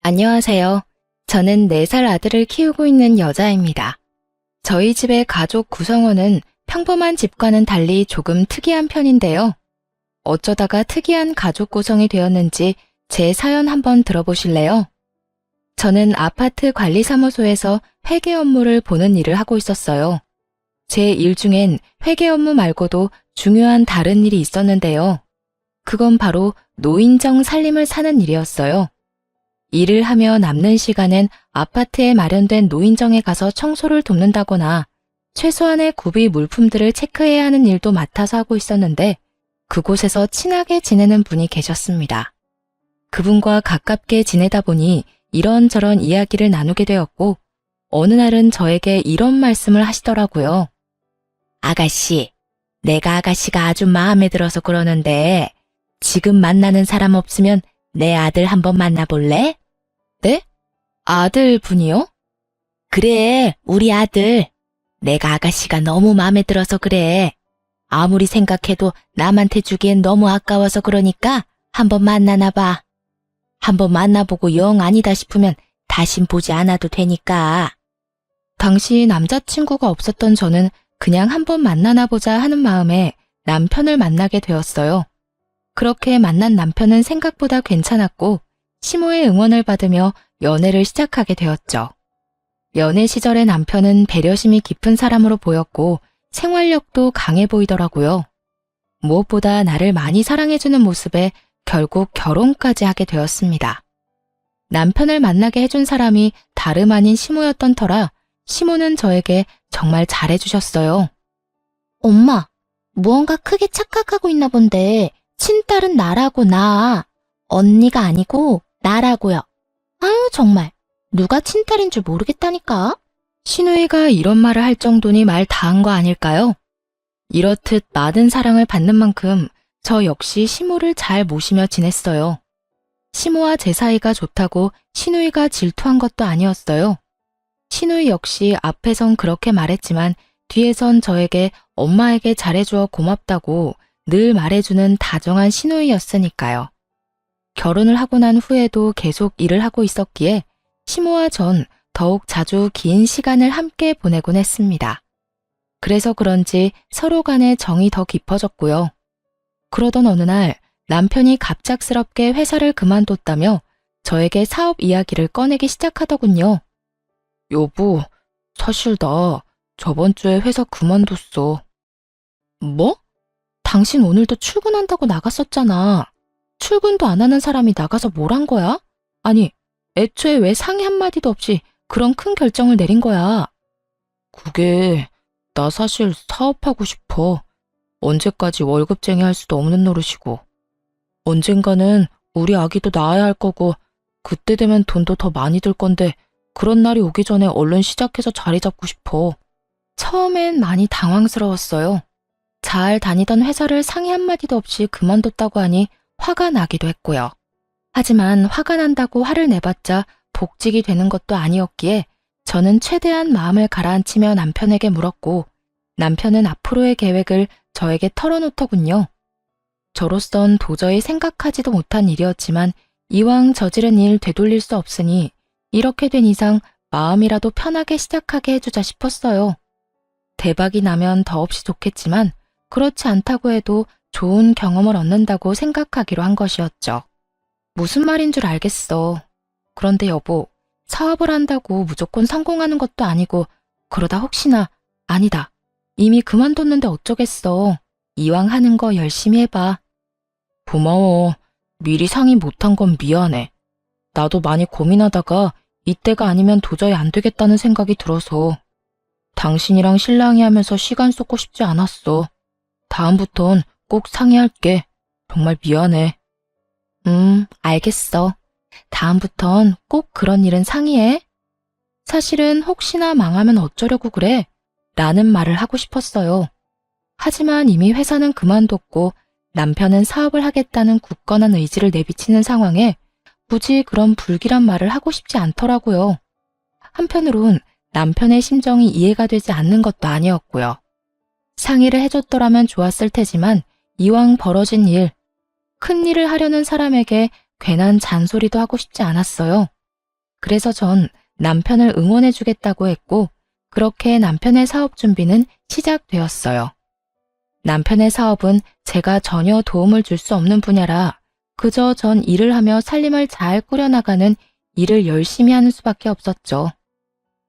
안녕하세요. 저는 4살 아들을 키우고 있는 여자입니다. 저희 집의 가족 구성원은 평범한 집과는 달리 조금 특이한 편인데요. 어쩌다가 특이한 가족 구성이 되었는지 제 사연 한번 들어보실래요? 저는 아파트 관리사무소에서 회계 업무를 보는 일을 하고 있었어요. 제 일 중엔 회계 업무 말고도 중요한 다른 일이 있었는데요. 그건 바로 노인정 살림을 사는 일이었어요. 일을 하며 남는 시간엔 아파트에 마련된 노인정에 가서 청소를 돕는다거나 최소한의 구비 물품들을 체크해야 하는 일도 맡아서 하고 있었는데 그곳에서 친하게 지내는 분이 계셨습니다. 그분과 가깝게 지내다 보니 이런저런 이야기를 나누게 되었고 어느 날은 저에게 이런 말씀을 하시더라고요. 아가씨, 내가 아가씨가 아주 마음에 들어서 그러는데 지금 만나는 사람 없으면 내 아들 한번 만나볼래? 네? 아들 분이요? 그래, 우리 아들. 내가 아가씨가 너무 마음에 들어서 그래. 아무리 생각해도 남한테 주기엔 너무 아까워서 그러니까 한번 만나나 봐. 한번 만나보고 영 아니다 싶으면 다신 보지 않아도 되니까. 당시 남자친구가 없었던 저는 그냥 한번 만나나 보자 하는 마음에 남편을 만나게 되었어요. 그렇게 만난 남편은 생각보다 괜찮았고 시모의 응원을 받으며 연애를 시작하게 되었죠. 연애 시절의 남편은 배려심이 깊은 사람으로 보였고 생활력도 강해 보이더라고요. 무엇보다 나를 많이 사랑해주는 모습에 결국 결혼까지 하게 되었습니다. 남편을 만나게 해준 사람이 다름 아닌 시모였던 터라 시모는 저에게 정말 잘해주셨어요. 엄마, 무언가 크게 착각하고 있나 본데 친딸은 나라고 나. 언니가 아니고 나라고요. 아유 정말 누가 친딸인 줄 모르겠다니까. 시누이가 이런 말을 할 정도니 말 다 한 거 아닐까요? 이렇듯 많은 사랑을 받는 만큼 저 역시 시모를 잘 모시며 지냈어요. 시모와 제 사이가 좋다고 시누이가 질투한 것도 아니었어요. 시누이 역시 앞에선 그렇게 말했지만 뒤에선 저에게 엄마에게 잘해주어 고맙다고 늘 말해주는 다정한 시누이였으니까요. 결혼을 하고 난 후에도 계속 일을 하고 있었기에 시모와 전 더욱 자주 긴 시간을 함께 보내곤 했습니다. 그래서 그런지 서로 간의 정이 더 깊어졌고요. 그러던 어느 날 남편이 갑작스럽게 회사를 그만뒀다며 저에게 사업 이야기를 꺼내기 시작하더군요. 여보, 사실 나 저번 주에 회사 그만뒀어. 뭐? 당신 오늘도 출근한다고 나갔었잖아. 출근도 안 하는 사람이 나가서 뭘 한 거야? 아니, 애초에 왜 상의 한마디도 없이 그런 큰 결정을 내린 거야? 그게 나 사실 사업하고 싶어. 언제까지 월급쟁이 할 수도 없는 노릇이고. 언젠가는 우리 아기도 낳아야 할 거고 그때 되면 돈도 더 많이 들 건데 그런 날이 오기 전에 얼른 시작해서 자리 잡고 싶어. 처음엔 많이 당황스러웠어요. 잘 다니던 회사를 상의 한마디도 없이 그만뒀다고 하니 화가 나기도 했고요. 하지만 화가 난다고 화를 내봤자 복직이 되는 것도 아니었기에 저는 최대한 마음을 가라앉히며 남편에게 물었고 남편은 앞으로의 계획을 저에게 털어놓더군요. 저로선 도저히 생각하지도 못한 일이었지만 이왕 저지른 일 되돌릴 수 없으니 이렇게 된 이상 마음이라도 편하게 시작하게 해주자 싶었어요. 대박이 나면 더없이 좋겠지만 그렇지 않다고 해도 좋은 경험을 얻는다고 생각하기로 한 것이었죠. 무슨 말인 줄 알겠어. 그런데 여보, 사업을 한다고 무조건 성공하는 것도 아니고 그러다 혹시나 아니다. 이미 그만뒀는데 어쩌겠어. 이왕 하는 거 열심히 해봐. 고마워. 미리 상의 못한 건 미안해. 나도 많이 고민하다가 이때가 아니면 도저히 안 되겠다는 생각이 들어서 당신이랑 신랑이 하면서 시간 쏟고 싶지 않았어. 다음부턴 꼭 상의할게. 정말 미안해. 알겠어. 다음부턴 꼭 그런 일은 상의해. 사실은 혹시나 망하면 어쩌려고 그래? 라는 말을 하고 싶었어요. 하지만 이미 회사는 그만뒀고 남편은 사업을 하겠다는 굳건한 의지를 내비치는 상황에 굳이 그런 불길한 말을 하고 싶지 않더라고요. 한편으론 남편의 심정이 이해가 되지 않는 것도 아니었고요. 상의를 해줬더라면 좋았을 테지만 이왕 벌어진 일, 큰 일을 하려는 사람에게 괜한 잔소리도 하고 싶지 않았어요. 그래서 전 남편을 응원해주겠다고 했고, 그렇게 남편의 사업 준비는 시작되었어요. 남편의 사업은 제가 전혀 도움을 줄 수 없는 분야라 그저 전 일을 하며 살림을 잘 꾸려나가는 일을 열심히 하는 수밖에 없었죠.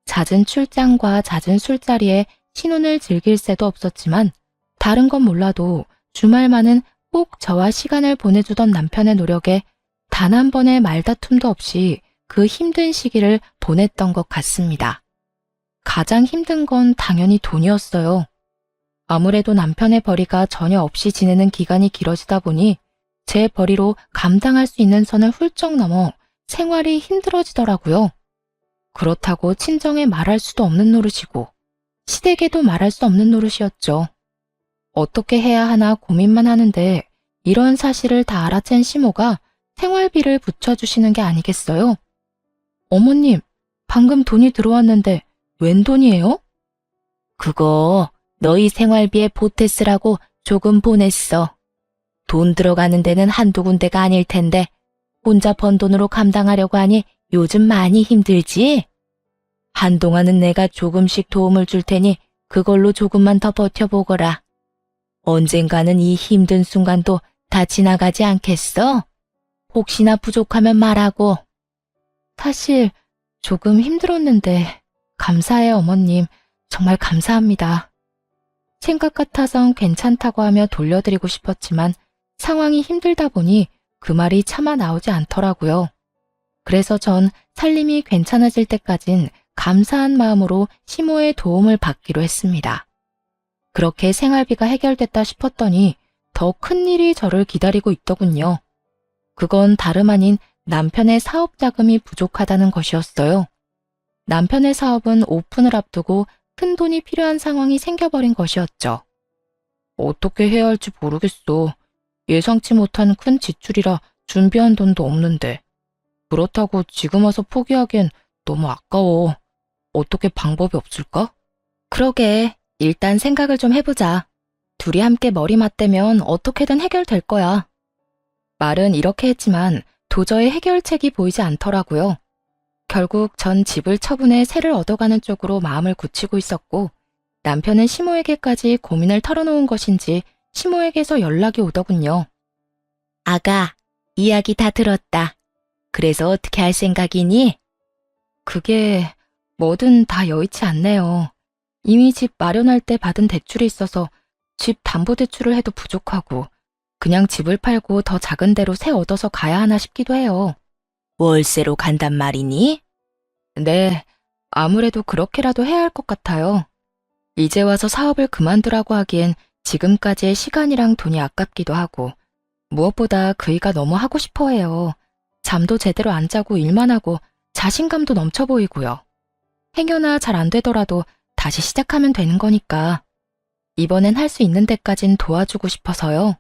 잦은 출장과 잦은 술자리에 신혼을 즐길 새도 없었지만 다른 건 몰라도 주말만은 꼭 저와 시간을 보내주던 남편의 노력에 단 한 번의 말다툼도 없이 그 힘든 시기를 보냈던 것 같습니다. 가장 힘든 건 당연히 돈이었어요. 아무래도 남편의 벌이가 전혀 없이 지내는 기간이 길어지다 보니 제 벌이로 감당할 수 있는 선을 훌쩍 넘어 생활이 힘들어지더라고요. 그렇다고 친정에 말할 수도 없는 노릇이고 시댁에도 말할 수 없는 노릇이었죠. 어떻게 해야 하나 고민만 하는데 이런 사실을 다 알아챈 시모가 생활비를 붙여주시는 게 아니겠어요? 어머님, 방금 돈이 들어왔는데 웬 돈이에요? 그거 너희 생활비에 보태 쓰라고 조금 보냈어. 돈 들어가는 데는 한두 군데가 아닐 텐데 혼자 번 돈으로 감당하려고 하니 요즘 많이 힘들지? 한동안은 내가 조금씩 도움을 줄 테니 그걸로 조금만 더 버텨보거라. 언젠가는 이 힘든 순간도 다 지나가지 않겠어? 혹시나 부족하면 말하고. 사실 조금 힘들었는데 감사해요, 어머님. 정말 감사합니다. 생각 같아선 괜찮다고 하며 돌려드리고 싶었지만 상황이 힘들다 보니 그 말이 차마 나오지 않더라고요. 그래서 전 살림이 괜찮아질 때까진 감사한 마음으로 시모의 도움을 받기로 했습니다. 그렇게 생활비가 해결됐다 싶었더니 더 큰 일이 저를 기다리고 있더군요. 그건 다름 아닌 남편의 사업 자금이 부족하다는 것이었어요. 남편의 사업은 오픈을 앞두고 큰 돈이 필요한 상황이 생겨버린 것이었죠. 어떻게 해야 할지 모르겠어. 예상치 못한 큰 지출이라 준비한 돈도 없는데. 그렇다고 지금 와서 포기하기엔 너무 아까워. 어떻게 방법이 없을까? 그러게, 일단 생각을 좀 해보자. 둘이 함께 머리 맞대면 어떻게든 해결될 거야. 말은 이렇게 했지만 도저히 해결책이 보이지 않더라고요. 결국 전 집을 처분해 새를 얻어가는 쪽으로 마음을 굳히고 있었고 남편은 시모에게까지 고민을 털어놓은 것인지 시모에게서 연락이 오더군요. 아가, 이야기 다 들었다. 그래서 어떻게 할 생각이니? 그게 뭐든 다 여의치 않네요. 이미 집 마련할 때 받은 대출이 있어서 집 담보대출을 해도 부족하고 그냥 집을 팔고 더 작은 데로 새 얻어서 가야 하나 싶기도 해요. 월세로 간단 말이니? 네, 아무래도 그렇게라도 해야 할 것 같아요. 이제 와서 사업을 그만두라고 하기엔 지금까지의 시간이랑 돈이 아깝기도 하고 무엇보다 그이가 너무 하고 싶어 해요. 잠도 제대로 안 자고 일만 하고 자신감도 넘쳐 보이고요. 행여나 잘 안 되더라도 다시 시작하면 되는 거니까 이번엔 할 수 있는 데까진 도와주고 싶어서요.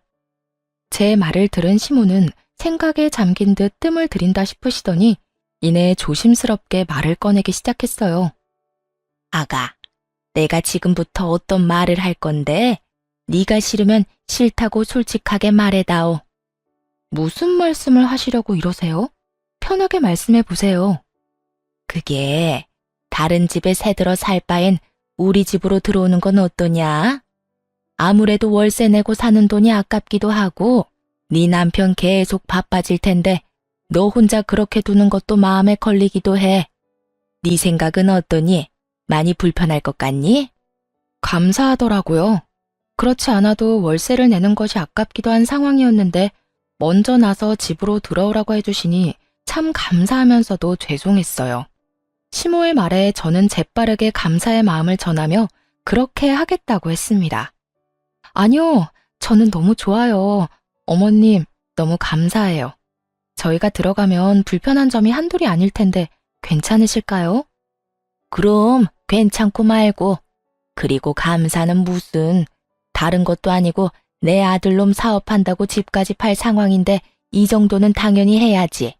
제 말을 들은 시모는 생각에 잠긴 듯 뜸을 들인다 싶으시더니 이내 조심스럽게 말을 꺼내기 시작했어요. 아가, 내가 지금부터 어떤 말을 할 건데 네가 싫으면 싫다고 솔직하게 말해다오. 무슨 말씀을 하시려고 이러세요? 편하게 말씀해 보세요. 그게 다른 집에 새들어 살 바엔 우리 집으로 들어오는 건 어떠냐? 아무래도 월세 내고 사는 돈이 아깝기도 하고 네 남편 계속 바빠질 텐데 너 혼자 그렇게 두는 것도 마음에 걸리기도 해. 네 생각은 어떠니? 많이 불편할 것 같니? 감사하더라고요. 그렇지 않아도 월세를 내는 것이 아깝기도 한 상황이었는데 먼저 나서 집으로 들어오라고 해주시니 참 감사하면서도 죄송했어요. 시모의 말에 저는 재빠르게 감사의 마음을 전하며 그렇게 하겠다고 했습니다. 아니요, 저는 너무 좋아요. 어머님, 너무 감사해요. 저희가 들어가면 불편한 점이 한둘이 아닐 텐데 괜찮으실까요? 그럼 괜찮고 말고. 그리고 감사는 무슨. 다른 것도 아니고 내 아들놈 사업한다고 집까지 팔 상황인데 이 정도는 당연히 해야지.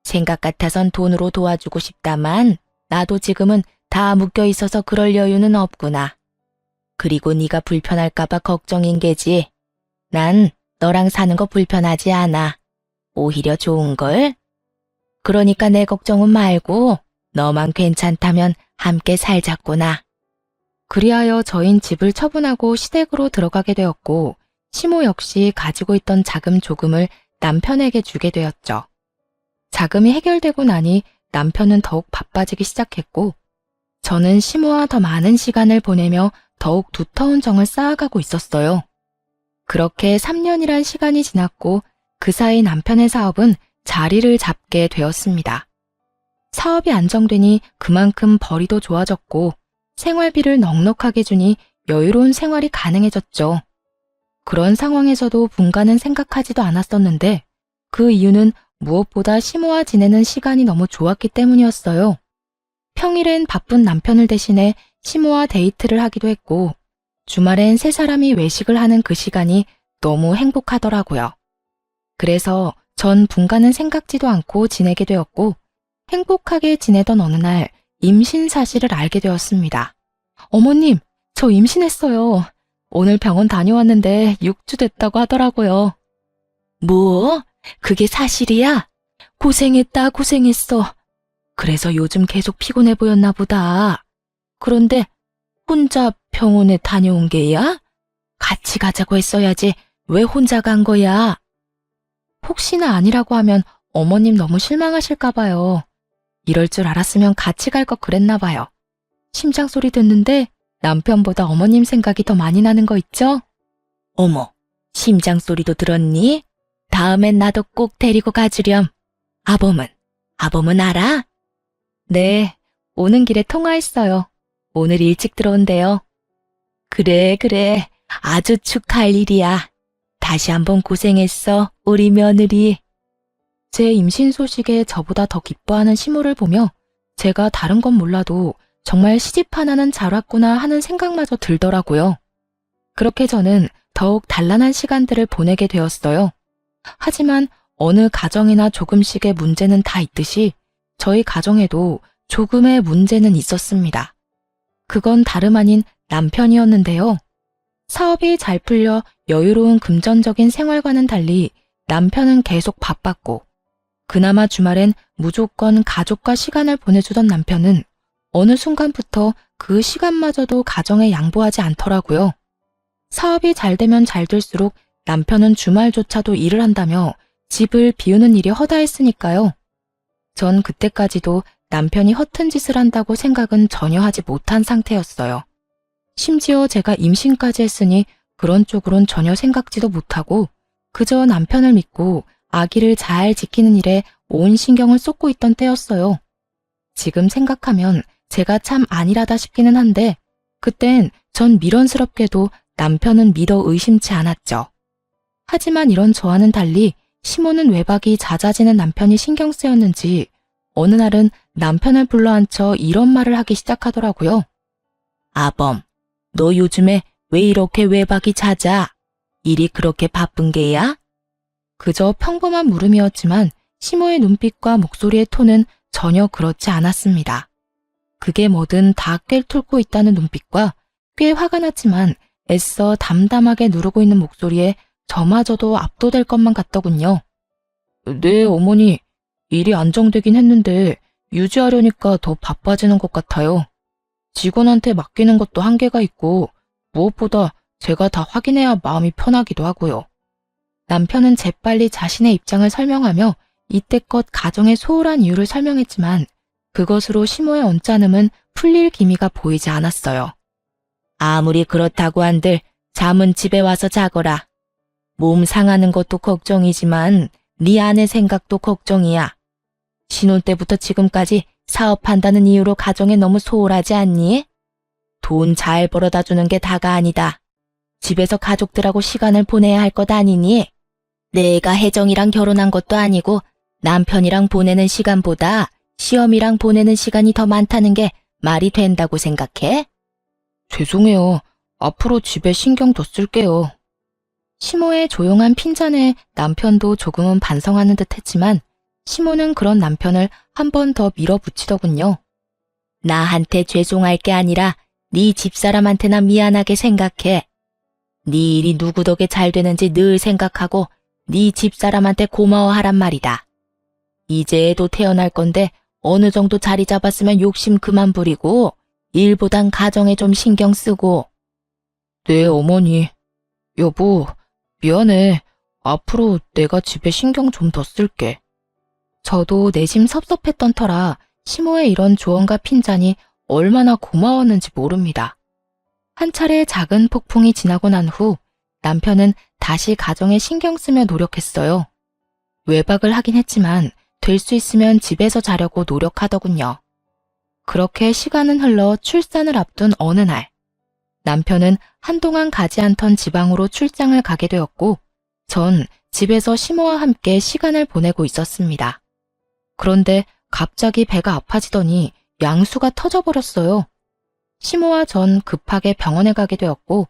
생각 같아선 돈으로 도와주고 싶다만 나도 지금은 다 묶여 있어서 그럴 여유는 없구나. 그리고 네가 불편할까봐 걱정인 게지. 난 너랑 사는 거 불편하지 않아. 오히려 좋은걸? 그러니까 내 걱정은 말고 너만 괜찮다면 함께 살자꾸나. 그리하여 저흰 집을 처분하고 시댁으로 들어가게 되었고 시모 역시 가지고 있던 자금 조금을 남편에게 주게 되었죠. 자금이 해결되고 나니 남편은 더욱 바빠지기 시작했고 저는 시모와 더 많은 시간을 보내며 더욱 두터운 정을 쌓아가고 있었어요. 그렇게 3년이란 시간이 지났고 그 사이 남편의 사업은 자리를 잡게 되었습니다. 사업이 안정되니 그만큼 벌이도 좋아졌고 생활비를 넉넉하게 주니 여유로운 생활이 가능해졌죠. 그런 상황에서도 분가는 생각하지도 않았었는데 그 이유는 무엇보다 시모와 지내는 시간이 너무 좋았기 때문이었어요. 평일엔 바쁜 남편을 대신해 시모와 데이트를 하기도 했고 주말엔 세 사람이 외식을 하는 그 시간이 너무 행복하더라고요. 그래서 전 분가는 생각지도 않고 지내게 되었고 행복하게 지내던 어느 날 임신 사실을 알게 되었습니다. 어머님, 저 임신했어요. 오늘 병원 다녀왔는데 6주 됐다고 하더라고요. 뭐? 그게 사실이야? 고생했다, 고생했어. 그래서 요즘 계속 피곤해 보였나 보다. 그런데 혼자 병원에 다녀온 게야? 같이 가자고 했어야지. 왜 혼자 간 거야? 혹시나 아니라고 하면 어머님 너무 실망하실까 봐요. 이럴 줄 알았으면 같이 갈 거 그랬나 봐요. 심장 소리 듣는데 남편보다 어머님 생각이 더 많이 나는 거 있죠? 어머, 심장 소리도 들었니? 다음엔 나도 꼭 데리고 가주렴. 아범은 알아? 네, 오는 길에 통화했어요. 오늘 일찍 들어온대요. 그래, 아주 축하할 일이야. 다시 한번 고생했어, 우리 며느리. 제 임신 소식에 저보다 더 기뻐하는 시모를 보며 제가 다른 건 몰라도 정말 시집 하나는 잘 왔구나 하는 생각마저 들더라고요. 그렇게 저는 더욱 단란한 시간들을 보내게 되었어요. 하지만 어느 가정이나 조금씩의 문제는 다 있듯이 저희 가정에도 조금의 문제는 있었습니다. 그건 다름 아닌 남편이었는데요. 사업이 잘 풀려 여유로운 금전적인 생활과는 달리 남편은 계속 바빴고 그나마 주말엔 무조건 가족과 시간을 보내주던 남편은 어느 순간부터 그 시간마저도 가정에 양보하지 않더라고요. 사업이 잘 되면 잘 될수록 남편은 주말조차도 일을 한다며 집을 비우는 일이 허다했으니까요. 전 그때까지도 남편이 허튼 짓을 한다고 생각은 전혀 하지 못한 상태였어요. 심지어 제가 임신까지 했으니 그런 쪽으론 전혀 생각지도 못하고 그저 남편을 믿고 아기를 잘 지키는 일에 온 신경을 쏟고 있던 때였어요. 지금 생각하면 제가 참 안일하다 싶기는 한데 그땐 전 미련스럽게도 남편은 믿어 의심치 않았죠. 하지만 이런 저와는 달리 시모는 외박이 잦아지는 남편이 신경 쓰였는지 어느 날은 남편을 불러앉혀 이런 말을 하기 시작하더라고요. 아범, 너 요즘에 왜 이렇게 외박이 잦아? 일이 그렇게 바쁜 게야? 그저 평범한 물음이었지만 시모의 눈빛과 목소리의 톤은 전혀 그렇지 않았습니다. 그게 뭐든 다 꿰뚫고 있다는 눈빛과 꽤 화가 났지만 애써 담담하게 누르고 있는 목소리에 저마저도 압도될 것만 같더군요. 네, 어머니. 일이 안정되긴 했는데 유지하려니까 더 바빠지는 것 같아요. 직원한테 맡기는 것도 한계가 있고 무엇보다 제가 다 확인해야 마음이 편하기도 하고요. 남편은 재빨리 자신의 입장을 설명하며 이때껏 가정의 소홀한 이유를 설명했지만 그것으로 시모의 언짢음은 풀릴 기미가 보이지 않았어요. 아무리 그렇다고 한들 잠은 집에 와서 자거라. 몸 상하는 것도 걱정이지만 네 아내 생각도 걱정이야. 신혼 때부터 지금까지 사업한다는 이유로 가정에 너무 소홀하지 않니? 돈 잘 벌어다 주는 게 다가 아니다. 집에서 가족들하고 시간을 보내야 할 것 아니니? 내가 혜정이랑 결혼한 것도 아니고 남편이랑 보내는 시간보다 시험이랑 보내는 시간이 더 많다는 게 말이 된다고 생각해? 죄송해요. 앞으로 집에 신경 더 쓸게요. 시모의 조용한 핀잔에 남편도 조금은 반성하는 듯 했지만 시모는 그런 남편을 한 번 더 밀어붙이더군요. 나한테 죄송할 게 아니라 네 집사람한테나 미안하게 생각해. 네 일이 누구 덕에 잘 되는지 늘 생각하고 네 집사람한테 고마워하란 말이다. 이제 애도 태어날 건데 어느 정도 자리 잡았으면 욕심 그만 부리고 일보단 가정에 좀 신경 쓰고. 네, 어머니. 여보, 미안해. 앞으로 내가 집에 신경 좀 더 쓸게. 저도 내심 섭섭했던 터라 시모의 이런 조언과 핀잔이 얼마나 고마웠는지 모릅니다. 한 차례 작은 폭풍이 지나고 난 후 남편은 다시 가정에 신경 쓰며 노력했어요. 외박을 하긴 했지만 될 수 있으면 집에서 자려고 노력하더군요. 그렇게 시간은 흘러 출산을 앞둔 어느 날, 남편은 한동안 가지 않던 지방으로 출장을 가게 되었고, 전 집에서 시모와 함께 시간을 보내고 있었습니다. 그런데 갑자기 배가 아파지더니 양수가 터져버렸어요. 시모와 전 급하게 병원에 가게 되었고,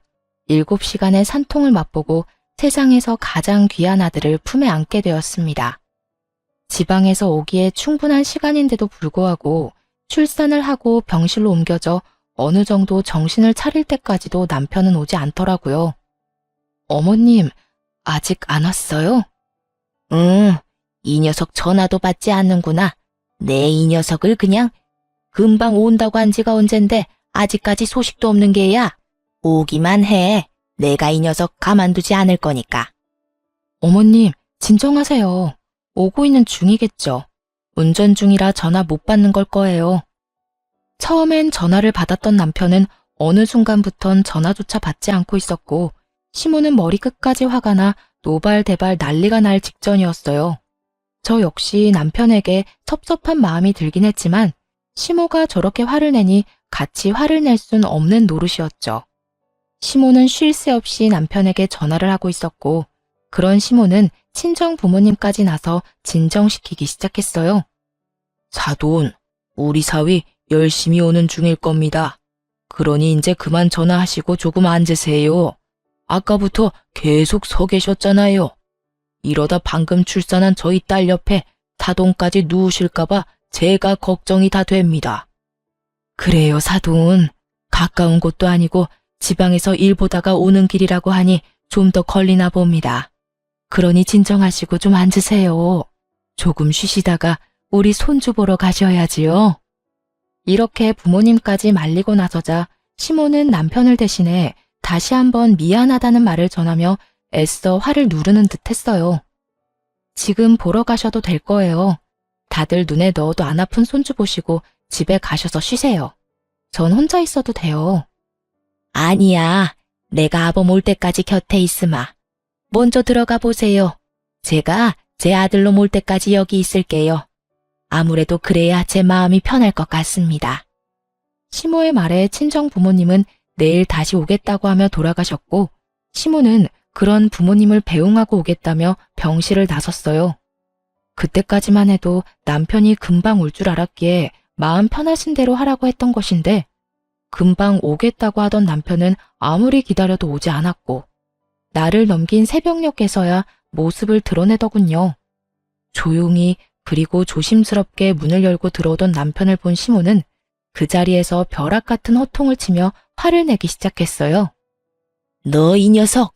7시간의 산통을 맛보고 세상에서 가장 귀한 아들을 품에 안게 되었습니다. 지방에서 오기에 충분한 시간인데도 불구하고 출산을 하고 병실로 옮겨져 어느 정도 정신을 차릴 때까지도 남편은 오지 않더라고요. 어머님, 아직 안 왔어요? 응, 이 녀석 전화도 받지 않는구나. 내 이 녀석을 그냥 금방 온다고 한 지가 언젠데 아직까지 소식도 없는 게야. 오기만 해. 내가 이 녀석 가만두지 않을 거니까. 어머님, 진정하세요. 오고 있는 중이겠죠. 운전 중이라 전화 못 받는 걸 거예요. 처음엔 전화를 받았던 남편은 어느 순간부턴 전화조차 받지 않고 있었고, 시모는 머리끝까지 화가 나 노발대발 난리가 날 직전이었어요. 저 역시 남편에게 섭섭한 마음이 들긴 했지만 시모가 저렇게 화를 내니 같이 화를 낼 순 없는 노릇이었죠. 시모는 쉴 새 없이 남편에게 전화를 하고 있었고, 그런 시모는 친정 부모님까지 나서 진정시키기 시작했어요. 사돈, 우리 사위 열심히 오는 중일 겁니다. 그러니 이제 그만 전화하시고 조금 앉으세요. 아까부터 계속 서 계셨잖아요. 이러다 방금 출산한 저희 딸 옆에 사돈까지 누우실까봐 제가 걱정이 다 됩니다. 그래요, 사돈. 가까운 곳도 아니고 지방에서 일 보다가 오는 길이라고 하니 좀 더 걸리나 봅니다. 그러니 진정하시고 좀 앉으세요. 조금 쉬시다가 우리 손주 보러 가셔야지요. 이렇게 부모님까지 말리고 나서자 시모는 남편을 대신해 다시 한번 미안하다는 말을 전하며 애써 화를 누르는 듯 했어요. 지금 보러 가셔도 될 거예요. 다들 눈에 넣어도 안 아픈 손주 보시고 집에 가셔서 쉬세요. 전 혼자 있어도 돼요. 아니야. 내가 아범 올 때까지 곁에 있으마. 먼저 들어가 보세요. 제가 제 아들놈 올 때까지 여기 있을게요. 아무래도 그래야 제 마음이 편할 것 같습니다. 시모의 말에 친정 부모님은 내일 다시 오겠다고 하며 돌아가셨고, 시모는 그런 부모님을 배웅하고 오겠다며 병실을 나섰어요. 그때까지만 해도 남편이 금방 올 줄 알았기에 마음 편하신 대로 하라고 했던 것인데, 금방 오겠다고 하던 남편은 아무리 기다려도 오지 않았고, 날을 넘긴 새벽녘에서야 모습을 드러내더군요. 조용히 그리고 조심스럽게 문을 열고 들어오던 남편을 본 시모는 그 자리에서 벼락 같은 호통을 치며 화를 내기 시작했어요. 너 이 녀석!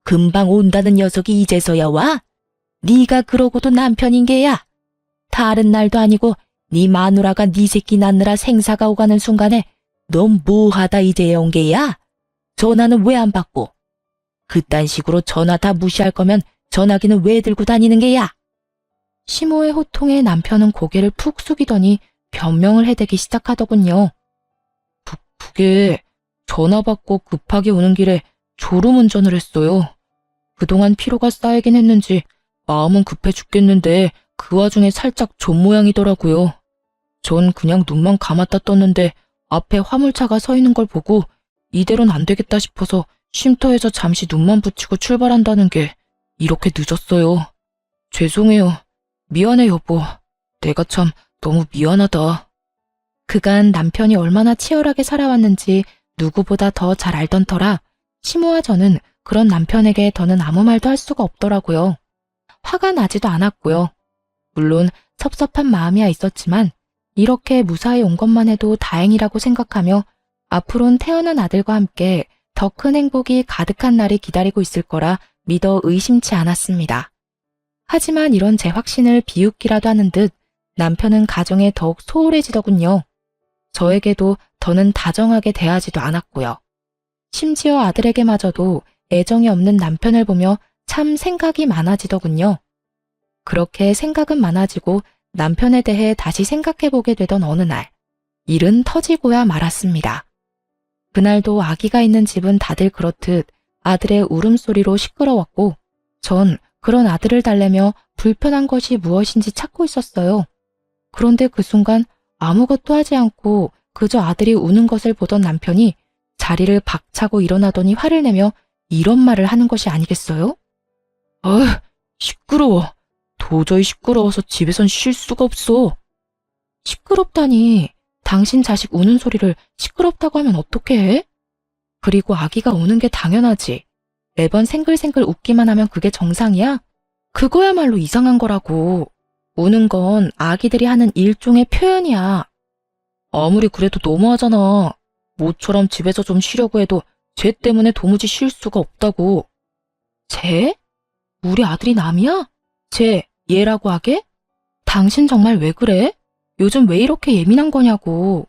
금방 온다는 녀석이 이제서야 와? 네가 그러고도 남편인 게야. 다른 날도 아니고 네 마누라가 네 새끼 낳느라 생사가 오가는 순간에 넌 뭐하다 이제야 온 게야? 전화는 왜 안 받고? 그딴 식으로 전화 다 무시할 거면 전화기는 왜 들고 다니는 게야? 시모의 호통에 남편은 고개를 푹 숙이더니 변명을 해대기 시작하더군요. 그게 전화 받고 급하게 오는 길에 졸음운전을 했어요. 그동안 피로가 쌓이긴 했는지 마음은 급해 죽겠는데 그 와중에 살짝 존 모양이더라고요. 전 그냥 눈만 감았다 떴는데 앞에 화물차가 서 있는 걸 보고 이대로는 안 되겠다 싶어서 쉼터에서 잠시 눈만 붙이고 출발한다는 게 이렇게 늦었어요. 죄송해요. 미안해 여보. 내가 참 너무 미안하다. 그간 남편이 얼마나 치열하게 살아왔는지 누구보다 더 잘 알던 터라 시모와 저는 그런 남편에게 더는 아무 말도 할 수가 없더라고요. 화가 나지도 않았고요. 물론 섭섭한 마음이야 있었지만 이렇게 무사히 온 것만 해도 다행이라고 생각하며 앞으론 태어난 아들과 함께 더 큰 행복이 가득한 날이 기다리고 있을 거라 믿어 의심치 않았습니다. 하지만 이런 제 확신을 비웃기라도 하는 듯 남편은 가정에 더욱 소홀해지더군요. 저에게도 더는 다정하게 대하지도 않았고요. 심지어 아들에게마저도 애정이 없는 남편을 보며 참 생각이 많아지더군요. 그렇게 생각은 많아지고 남편에 대해 다시 생각해보게 되던 어느 날, 일은 터지고야 말았습니다. 그날도 아기가 있는 집은 다들 그렇듯 아들의 울음소리로 시끄러웠고, 전 그런 아들을 달래며 불편한 것이 무엇인지 찾고 있었어요. 그런데 그 순간 아무것도 하지 않고 그저 아들이 우는 것을 보던 남편이 자리를 박차고 일어나더니 화를 내며 이런 말을 하는 것이 아니겠어요? 시끄러워. 도저히 시끄러워서 집에선 쉴 수가 없어. 시끄럽다니. 당신 자식 우는 소리를 시끄럽다고 하면 어떻게 해? 그리고 아기가 우는 게 당연하지. 매번 생글생글 웃기만 하면 그게 정상이야? 그거야말로 이상한 거라고. 우는 건 아기들이 하는 일종의 표현이야. 아무리 그래도 너무하잖아. 모처럼 집에서 좀 쉬려고 해도 쟤 때문에 도무지 쉴 수가 없다고. 쟤? 우리 아들이 남이야? 쟤, 얘라고 하게? 당신 정말 왜 그래? 요즘 왜 이렇게 예민한 거냐고.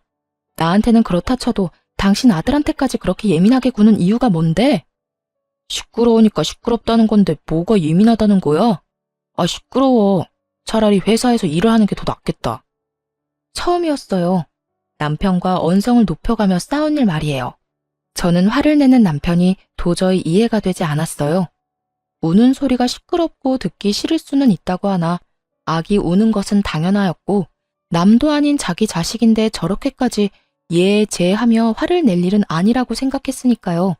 나한테는 그렇다 쳐도 당신 아들한테까지 그렇게 예민하게 구는 이유가 뭔데? 시끄러우니까 시끄럽다는 건데 뭐가 예민하다는 거야? 아, 시끄러워. 차라리 회사에서 일을 하는 게 더 낫겠다. 처음이었어요. 남편과 언성을 높여가며 싸운 일 말이에요. 저는 화를 내는 남편이 도저히 이해가 되지 않았어요. 우는 소리가 시끄럽고 듣기 싫을 수는 있다고 하나 아기 우는 것은 당연하였고 남도 아닌 자기 자식인데 저렇게까지 예, 제 하며 화를 낼 일은 아니라고 생각했으니까요.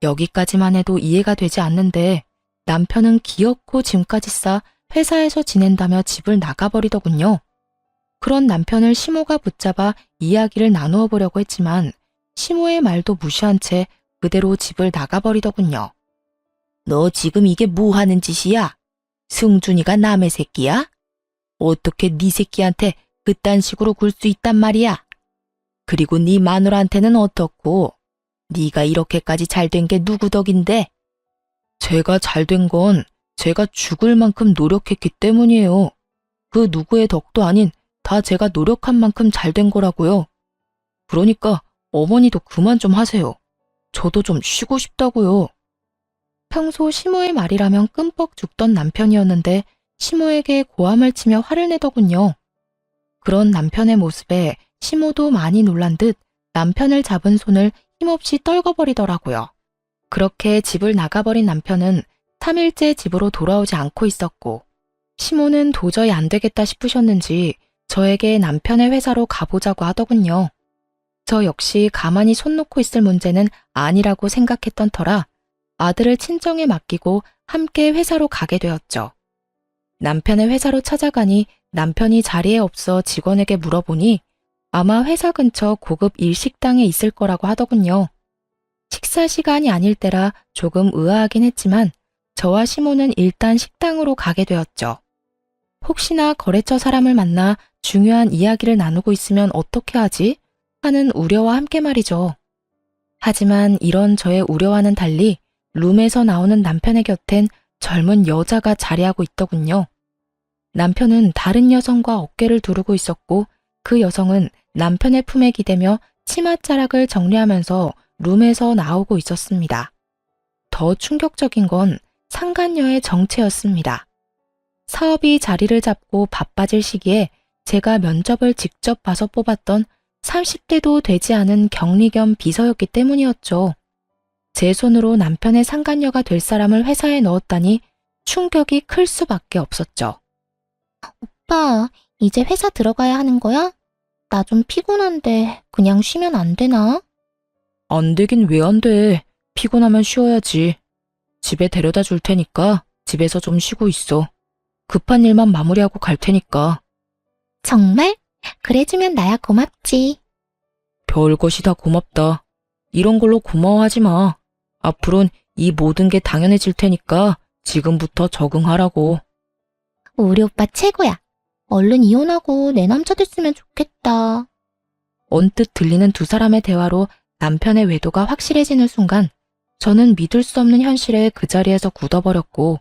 여기까지만 해도 이해가 되지 않는데 남편은 기어코 짐까지 싸 회사에서 지낸다며 집을 나가버리더군요. 그런 남편을 시모가 붙잡아 이야기를 나누어 보려고 했지만 시모의 말도 무시한 채 그대로 집을 나가버리더군요. 너 지금 이게 뭐 하는 짓이야? 승준이가 남의 새끼야? 어떻게 네 새끼한테 그딴 식으로 굴 수 있단 말이야? 그리고 네 마누라한테는 어떻고? 네가 이렇게까지 잘된 게 누구 덕인데? 제가 잘된 건 제가 죽을 만큼 노력했기 때문이에요. 그 누구의 덕도 아닌 다 제가 노력한 만큼 잘된 거라고요. 그러니까 어머니도 그만 좀 하세요. 저도 좀 쉬고 싶다고요. 평소 시모의 말이라면 끔뻑 죽던 남편이었는데 시모에게 고함을 치며 화를 내더군요. 그런 남편의 모습에 시모도 많이 놀란 듯 남편을 잡은 손을 힘없이 떨궈버리더라고요. 그렇게 집을 나가버린 남편은 3일째 집으로 돌아오지 않고 있었고 시모는 도저히 안 되겠다 싶으셨는지 저에게 남편의 회사로 가보자고 하더군요. 저 역시 가만히 손 놓고 있을 문제는 아니라고 생각했던 터라 아들을 친정에 맡기고 함께 회사로 가게 되었죠. 남편의 회사로 찾아가니 남편이 자리에 없어 직원에게 물어보니 아마 회사 근처 고급 일식당에 있을 거라고 하더군요. 식사 시간이 아닐 때라 조금 의아하긴 했지만 저와 시모는 일단 식당으로 가게 되었죠. 혹시나 거래처 사람을 만나 중요한 이야기를 나누고 있으면 어떻게 하지? 하는 우려와 함께 말이죠. 하지만 이런 저의 우려와는 달리 룸에서 나오는 남편의 곁엔 젊은 여자가 자리하고 있더군요. 남편은 다른 여성과 어깨를 두르고 있었고 그 여성은 남편의 품에 기대며 치맛자락을 정리하면서 룸에서 나오고 있었습니다. 더 충격적인 건 상간녀의 정체였습니다. 사업이 자리를 잡고 바빠질 시기에 제가 면접을 직접 봐서 뽑았던 30대도 되지 않은 격리 겸 비서였기 때문이었죠. 제 손으로 남편의 상간녀가 될 사람을 회사에 넣었다니 충격이 클 수밖에 없었죠. 오빠, 이제 회사 들어가야 하는 거야? 나 좀 피곤한데 그냥 쉬면 안 되나? 안 되긴 왜 안 돼. 피곤하면 쉬어야지. 집에 데려다 줄 테니까 집에서 좀 쉬고 있어. 급한 일만 마무리하고 갈 테니까. 정말? 그래주면 나야 고맙지. 별것이 다 고맙다. 이런 걸로 고마워하지 마. 앞으론 이 모든 게 당연해질 테니까 지금부터 적응하라고. 우리 오빠 최고야. 얼른 이혼하고 내 남자 됐으면 좋겠다. 언뜻 들리는 두 사람의 대화로 남편의 외도가 확실해지는 순간 저는 믿을 수 없는 현실에 그 자리에서 굳어버렸고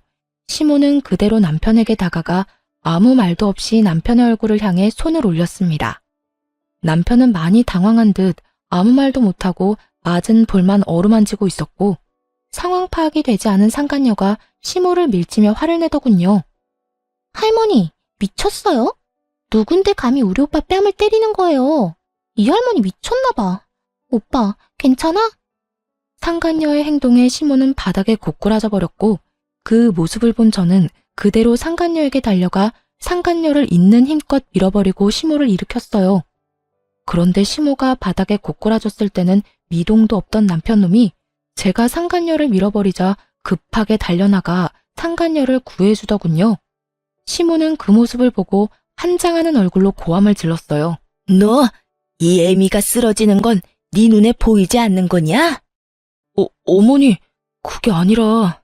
시모는 그대로 남편에게 다가가 아무 말도 없이 남편의 얼굴을 향해 손을 올렸습니다. 남편은 많이 당황한 듯 아무 말도 못하고 맞은 볼만 어루만지고 있었고 상황 파악이 되지 않은 상간녀가 시모를 밀치며 화를 내더군요. 할머니, 미쳤어요? 누군데 감히 우리 오빠 뺨을 때리는 거예요? 이 할머니 미쳤나 봐. 오빠, 괜찮아? 상간녀의 행동에 시모는 바닥에 고꾸라져 버렸고 그 모습을 본 저는 그대로 상간녀에게 달려가 상간녀를 있는 힘껏 밀어버리고 시모를 일으켰어요. 그런데 시모가 바닥에 고꾸라졌을 때는 미동도 없던 남편놈이 제가 상간녀를 밀어버리자 급하게 달려나가 상간녀를 구해주더군요. 시모는 그 모습을 보고 환장하는 얼굴로 고함을 질렀어요. 너, 이 애미가 쓰러지는 건 네 눈에 보이지 않는 거냐? 어머니, 그게 아니라...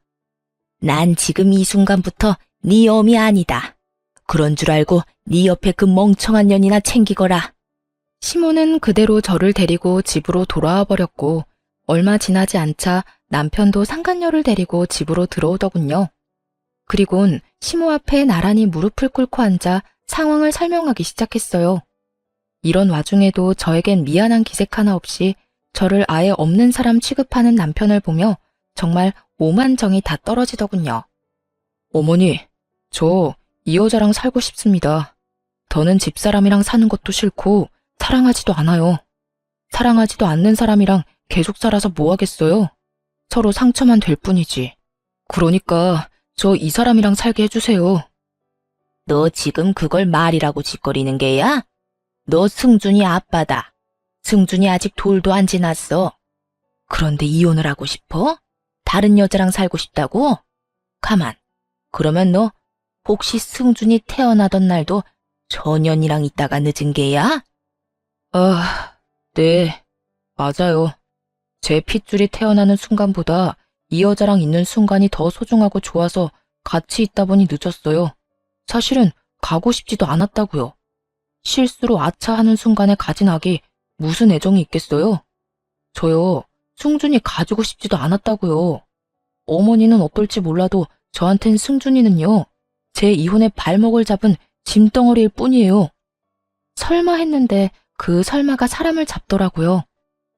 난 지금 이 순간부터 네 어미 아니다. 그런 줄 알고 네 옆에 그 멍청한 년이나 챙기거라. 시모는 그대로 저를 데리고 집으로 돌아와 버렸고 얼마 지나지 않자 남편도 상간녀를 데리고 집으로 들어오더군요. 그리곤 시모 앞에 나란히 무릎을 꿇고 앉아 상황을 설명하기 시작했어요. 이런 와중에도 저에겐 미안한 기색 하나 없이 저를 아예 없는 사람 취급하는 남편을 보며 정말 오만 정이 다 떨어지더군요. 어머니, 저 이 여자랑 살고 싶습니다. 더는 집사람이랑 사는 것도 싫고 사랑하지도 않아요. 사랑하지도 않는 사람이랑 계속 살아서 뭐 하겠어요? 서로 상처만 될 뿐이지. 그러니까 저 이 사람이랑 살게 해주세요. 너 지금 그걸 말이라고 짓거리는 게야? 너 승준이 아빠다. 승준이 아직 돌도 안 지났어. 그런데 이혼을 하고 싶어? 다른 여자랑 살고 싶다고? 가만. 그러면 너 혹시 승준이 태어나던 날도 저 년이랑 있다가 늦은 게야? 네, 맞아요. 제 핏줄이 태어나는 순간보다 이 여자랑 있는 순간이 더 소중하고 좋아서 같이 있다 보니 늦었어요. 사실은 가고 싶지도 않았다고요. 실수로 아차하는 순간에 가진 악이 무슨 애정이 있겠어요? 저요, 승준이 가지고 싶지도 않았다고요. 어머니는 어떨지 몰라도 저한텐 승준이는요, 제 이혼의 발목을 잡은 짐덩어리일 뿐이에요. 설마 했는데 그 설마가 사람을 잡더라고요.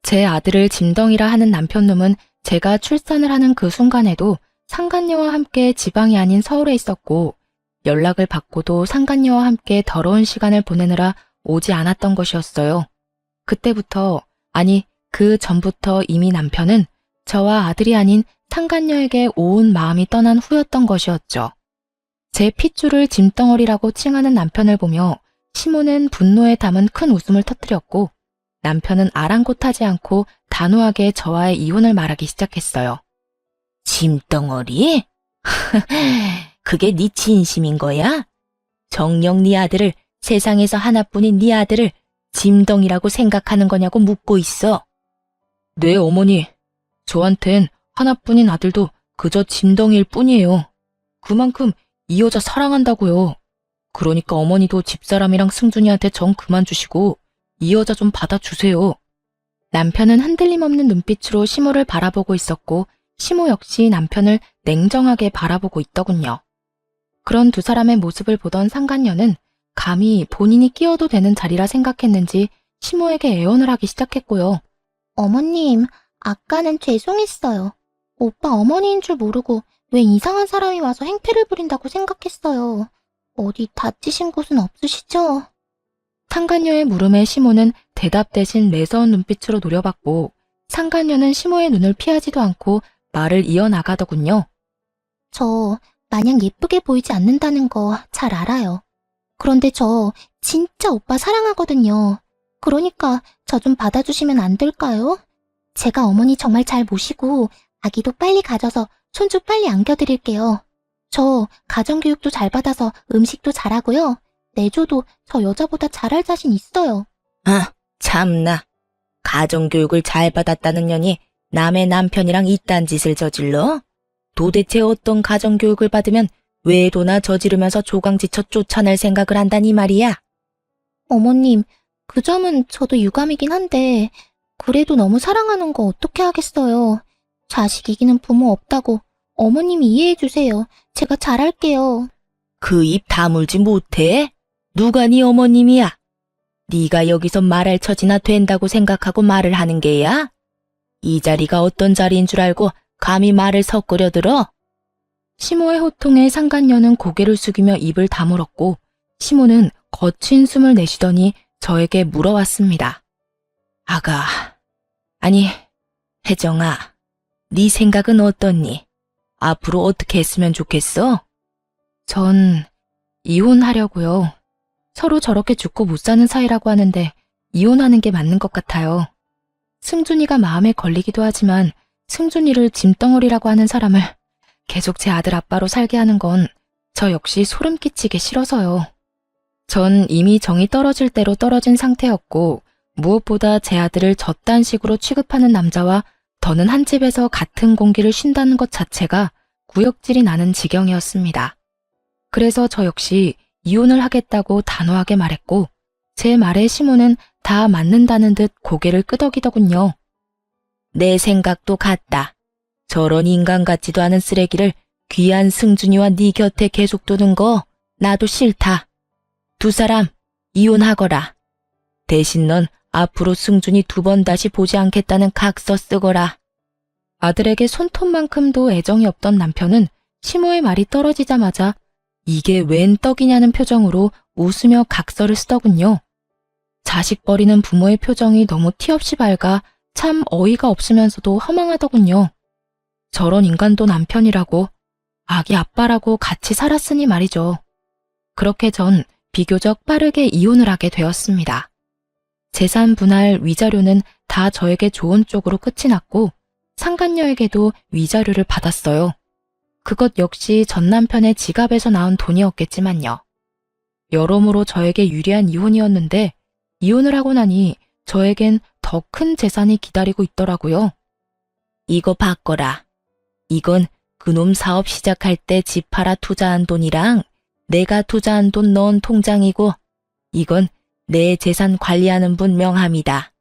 제 아들을 짐덩이라 하는 남편놈은 제가 출산을 하는 그 순간에도 상간녀와 함께 지방이 아닌 서울에 있었고 연락을 받고도 상간녀와 함께 더러운 시간을 보내느라 오지 않았던 것이었어요. 그때부터, 아니 그 전부터 이미 남편은 저와 아들이 아닌 상간녀에게 온 마음이 떠난 후였던 것이었죠. 제 핏줄을 짐덩어리라고 칭하는 남편을 보며 시모는 분노에 담은 큰 웃음을 터뜨렸고 남편은 아랑곳하지 않고 단호하게 저와의 이혼을 말하기 시작했어요. 짐덩어리? 그게 네 진심인 거야? 정녕 네 아들을, 세상에서 하나뿐인 네 아들을 짐덩이라고 생각하는 거냐고 묻고 있어. 네, 어머니. 저한텐 하나뿐인 아들도 그저 짐덩이일 뿐이에요. 그만큼 이 여자 사랑한다고요. 그러니까 어머니도 집사람이랑 승준이한테 정 그만 주시고 이 여자 좀 받아주세요. 남편은 흔들림 없는 눈빛으로 시모를 바라보고 있었고 시모 역시 남편을 냉정하게 바라보고 있더군요. 그런 두 사람의 모습을 보던 상간녀는 감히 본인이 끼어도 되는 자리라 생각했는지 시모에게 애원을 하기 시작했고요. 어머님, 아까는 죄송했어요. 오빠 어머니인 줄 모르고 왜 이상한 사람이 와서 행패를 부린다고 생각했어요. 어디 다치신 곳은 없으시죠? 상간녀의 물음에 시모는 대답 대신 매서운 눈빛으로 노려봤고 상간녀는 시모의 눈을 피하지도 않고 말을 이어나가더군요. 저 마냥 예쁘게 보이지 않는다는 거 잘 알아요. 그런데 저 진짜 오빠 사랑하거든요. 그러니까 저 좀 받아주시면 안 될까요? 제가 어머니 정말 잘 모시고 아기도 빨리 가져서 손주 빨리 안겨드릴게요. 저 가정교육도 잘 받아서 음식도 잘하고요. 내조도 저 여자보다 잘할 자신 있어요. 아, 참나. 가정교육을 잘 받았다는 년이 남의 남편이랑 이딴 짓을 저질러? 도대체 어떤 가정교육을 받으면 외도나 저지르면서 조강지쳐 쫓아낼 생각을 한다니 말이야? 어머님, 그 점은 저도 유감이긴 한데 그래도 너무 사랑하는 거 어떻게 하겠어요. 자식 이기는 부모 없다고 어머님 이해해주세요. 제가 잘할게요. 그 입 다물지 못해? 누가 네 어머님이야? 네가 여기서 말할 처지나 된다고 생각하고 말을 하는 게야? 이 자리가 어떤 자리인 줄 알고 감히 말을 섞으려 들어? 시모의 호통에 상간녀는 고개를 숙이며 입을 다물었고 시모는 거친 숨을 내쉬더니 저에게 물어왔습니다. 아가, 아니, 혜정아, 네 생각은 어떻니? 앞으로 어떻게 했으면 좋겠어? 전 이혼하려고요. 서로 저렇게 죽고 못 사는 사이라고 하는데 이혼하는 게 맞는 것 같아요. 승준이가 마음에 걸리기도 하지만 승준이를 짐덩어리라고 하는 사람을 계속 제 아들 아빠로 살게 하는 건 저 역시 소름 끼치게 싫어서요. 전 이미 정이 떨어질 대로 떨어진 상태였고 무엇보다 제 아들을 저딴 식으로 취급하는 남자와 더는 한 집에서 같은 공기를 쉰다는 것 자체가 구역질이 나는 지경이었습니다. 그래서 저 역시 이혼을 하겠다고 단호하게 말했고 제 말에 시모는 다 맞는다는 듯 고개를 끄덕이더군요. 내 생각도 같다. 저런 인간 같지도 않은 쓰레기를 귀한 승준이와 네 곁에 계속 두는 거 나도 싫다. 두 사람 이혼하거라. 대신 넌 앞으로 승준이 2번 다시 보지 않겠다는 각서 쓰거라. 아들에게 손톱만큼도 애정이 없던 남편은 시모의 말이 떨어지자마자 이게 웬 떡이냐는 표정으로 웃으며 각서를 쓰더군요. 자식 버리는 부모의 표정이 너무 티없이 밝아 참 어이가 없으면서도 허망하더군요. 저런 인간도 남편이라고, 아기 아빠라고 같이 살았으니 말이죠. 그렇게 전 비교적 빠르게 이혼을 하게 되었습니다. 재산 분할 위자료는 다 저에게 좋은 쪽으로 끝이 났고 상간녀에게도 위자료를 받았어요. 그것 역시 전 남편의 지갑에서 나온 돈이었겠지만요. 여러모로 저에게 유리한 이혼이었는데 이혼을 하고 나니 저에겐 더 큰 재산이 기다리고 있더라고요. 이거 바꿔라. 이건 그놈 사업 시작할 때 집 팔아 투자한 돈이랑 내가 투자한 돈 넣은 통장이고 이건 내 재산 관리하는 분 명함이다.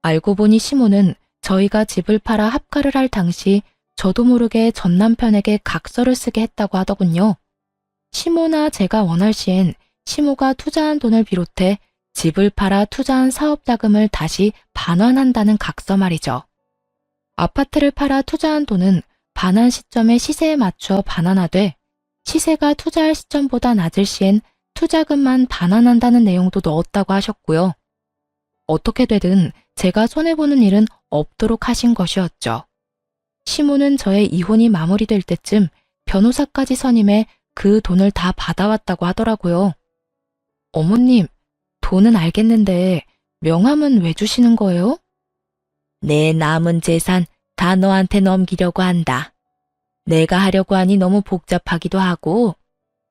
알고 보니 시모는 저희가 집을 팔아 합가를 할 당시 저도 모르게 전 남편에게 각서를 쓰게 했다고 하더군요. 시모나 제가 원할 시엔 시모가 투자한 돈을 비롯해 집을 팔아 투자한 사업 자금을 다시 반환한다는 각서 말이죠. 아파트를 팔아 투자한 돈은 반환 시점의 시세에 맞춰 반환하되 시세가 투자할 시점보다 낮을 시엔 투자금만 반환한다는 내용도 넣었다고 하셨고요. 어떻게 되든 제가 손해보는 일은 없도록 하신 것이었죠. 시모는 저의 이혼이 마무리될 때쯤 변호사까지 선임해 그 돈을 다 받아왔다고 하더라고요. 어머님, 돈은 알겠는데 명함은 왜 주시는 거예요? 내 남은 재산 다 너한테 넘기려고 한다. 내가 하려고 하니 너무 복잡하기도 하고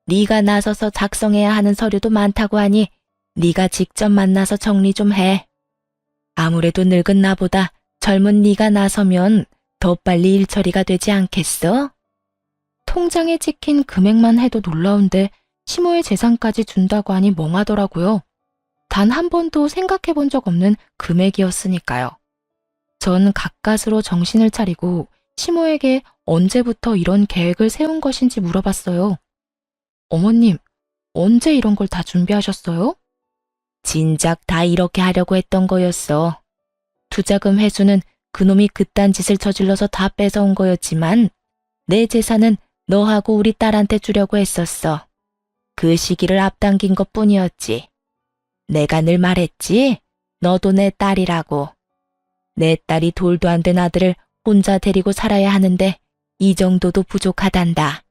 네가 나서서 작성해야 하는 서류도 많다고 하니 네가 직접 만나서 정리 좀 해. 아무래도 늙은 나보다 젊은 네가 나서면 더 빨리 일 처리가 되지 않겠어? 통장에 찍힌 금액만 해도 놀라운데 시모의 재산까지 준다고 하니 멍하더라고요. 단 한 번도 생각해 본 적 없는 금액이었으니까요. 전 가까스로 정신을 차리고 시모에게 언제부터 이런 계획을 세운 것인지 물어봤어요. 어머님, 언제 이런 걸 다 준비하셨어요? 진작 다 이렇게 하려고 했던 거였어. 투자금 회수는 그놈이 그딴 짓을 저질러서 다 뺏어온 거였지만 내 재산은 너하고 우리 딸한테 주려고 했었어. 그 시기를 앞당긴 것뿐이었지. 내가 늘 말했지. 너도 내 딸이라고. 내 딸이 돌도 안 된 아들을 혼자 데리고 살아야 하는데 이 정도도 부족하단다.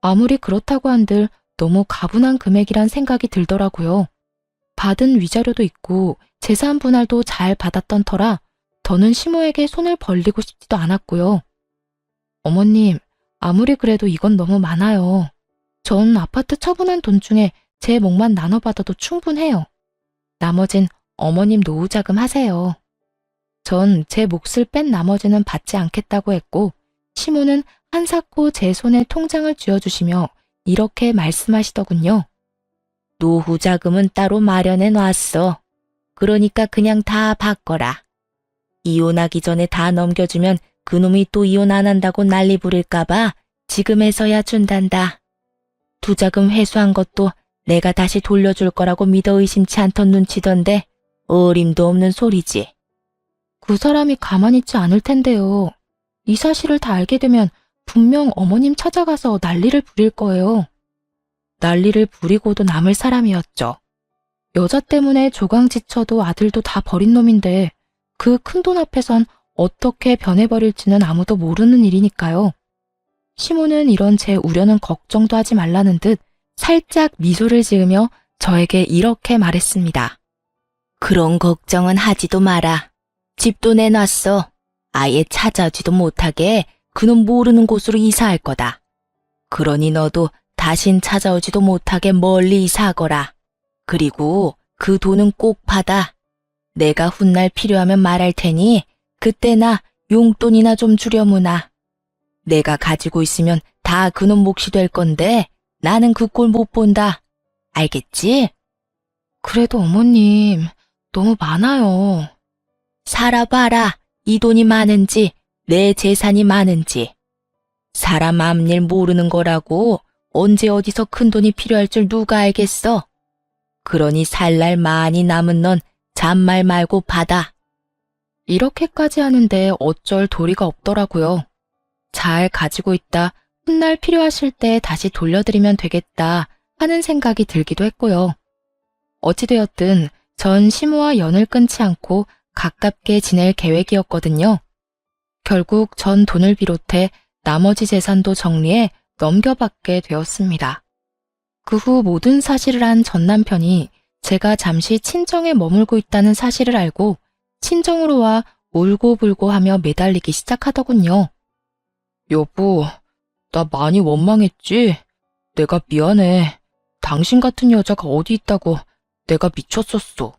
아무리 그렇다고 한들 너무 가분한 금액이란 생각이 들더라고요. 받은 위자료도 있고 재산 분할도 잘 받았던 터라 더는 시모에게 손을 벌리고 싶지도 않았고요. 어머님, 아무리 그래도 이건 너무 많아요. 전 아파트 처분한 돈 중에 제 몫만 나눠받아도 충분해요. 나머진 어머님 노후자금 하세요. 전 제 몫을 뺀 나머지는 받지 않겠다고 했고 시모는 한사코 제 손에 통장을 쥐어주시며 이렇게 말씀하시더군요. 노후자금은 따로 마련해 놨어. 그러니까 그냥 다 바꿔라. 이혼하기 전에 다 넘겨주면 그놈이 또 이혼 안 한다고 난리 부릴까봐 지금에서야 준단다. 투자금 회수한 것도 내가 다시 돌려줄 거라고 믿어 의심치 않던 눈치던데 어림도 없는 소리지. 그 사람이 가만히 있지 않을 텐데요. 이 사실을 다 알게 되면 분명 어머님 찾아가서 난리를 부릴 거예요. 난리를 부리고도 남을 사람이었죠. 여자 때문에 조강지쳐도 아들도 다 버린 놈인데 그 큰돈 앞에선 어떻게 변해버릴지는 아무도 모르는 일이니까요. 시모는 이런 제 우려는 걱정도 하지 말라는 듯 살짝 미소를 지으며 저에게 이렇게 말했습니다. 그런 걱정은 하지도 마라. 집도 내놨어. 아예 찾아오지도 못하게 그놈 모르는 곳으로 이사할 거다. 그러니 너도 다신 찾아오지도 못하게 멀리 이사하거라. 그리고 그 돈은 꼭 받아. 내가 훗날 필요하면 말할 테니 그때나 용돈이나 좀 주려무나. 내가 가지고 있으면 다 그놈 몫이 될 건데 나는 그 꼴 못 본다. 알겠지? 그래도 어머님, 너무 많아요. 살아봐라. 이 돈이 많은지 내 재산이 많은지. 사람 앞일 모르는 거라고 언제 어디서 큰 돈이 필요할 줄 누가 알겠어. 그러니 살 날 많이 남은 넌 잔말 말고 받아. 이렇게까지 하는데 어쩔 도리가 없더라고요. 잘 가지고 있다 훗날 필요하실 때 다시 돌려드리면 되겠다 하는 생각이 들기도 했고요. 어찌되었든 전 시모와 연을 끊지 않고 가깝게 지낼 계획이었거든요. 결국 전 돈을 비롯해 나머지 재산도 정리해 넘겨받게 되었습니다. 그 후 모든 사실을 안 전 남편이 제가 잠시 친정에 머물고 있다는 사실을 알고 친정으로 와 울고불고 하며 매달리기 시작하더군요. 여보, 나 많이 원망했지? 내가 미안해. 당신 같은 여자가 어디 있다고 내가 미쳤었어.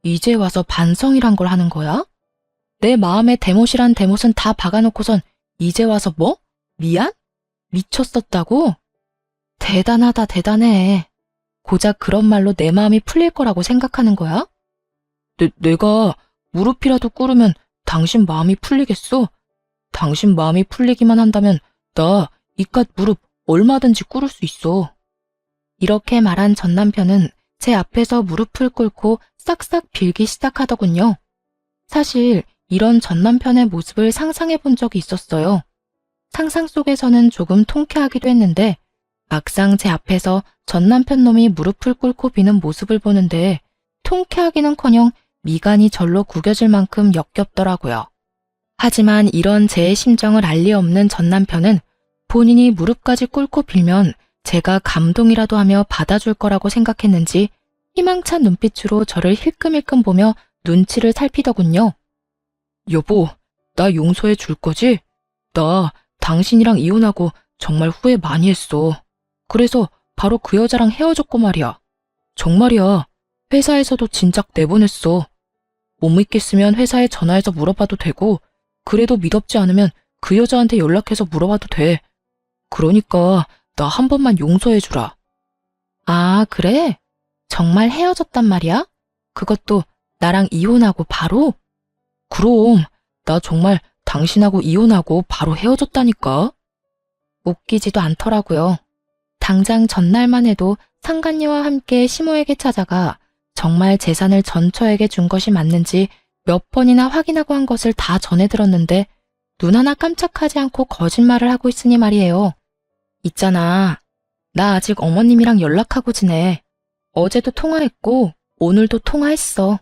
이제 와서 반성이란 걸 하는 거야? 내 마음에 대못이란 대못은 다 박아놓고선 이제 와서 뭐? 미안? 미쳤었다고? 대단하다, 대단해. 고작 그런 말로 내 마음이 풀릴 거라고 생각하는 거야? 내가 무릎이라도 꿇으면 당신 마음이 풀리겠어? 당신 마음이 풀리기만 한다면 나 이깟 무릎 얼마든지 꿇을 수 있어. 이렇게 말한 전 남편은 제 앞에서 무릎을 꿇고 싹싹 빌기 시작하더군요. 사실 이런 전 남편의 모습을 상상해 본 적이 있었어요. 상상 속에서는 조금 통쾌하기도 했는데 막상 제 앞에서 전 남편 놈이 무릎을 꿇고 비는 모습을 보는데 통쾌하기는커녕 미간이 절로 구겨질 만큼 역겹더라고요. 하지만 이런 제 심정을 알 리 없는 전 남편은 본인이 무릎까지 꿇고 빌면 제가 감동이라도 하며 받아줄 거라고 생각했는지 희망찬 눈빛으로 저를 힐끔힐끔 보며 눈치를 살피더군요. 여보, 나 용서해 줄 거지? 나 당신이랑 이혼하고 정말 후회 많이 했어. 그래서 바로 그 여자랑 헤어졌고 말이야. 정말이야. 회사에서도 진작 내보냈어. 못 믿겠으면 회사에 전화해서 물어봐도 되고 그래도 믿었지 않으면 그 여자한테 연락해서 물어봐도 돼. 그러니까 나 한 번만 용서해주라. 아, 그래? 정말 헤어졌단 말이야? 그것도 나랑 이혼하고 바로? 그럼 나 정말 당신하고 이혼하고 바로 헤어졌다니까. 웃기지도 않더라고요. 당장 전날만 해도 상간녀와 함께 시모에게 찾아가 정말 재산을 전처에게 준 것이 맞는지 몇 번이나 확인하고 한 것을 다 전해 들었는데 눈 하나 깜짝하지 않고 거짓말을 하고 있으니 말이에요. 있잖아. 나 아직 어머님이랑 연락하고 지내. 어제도 통화했고 오늘도 통화했어.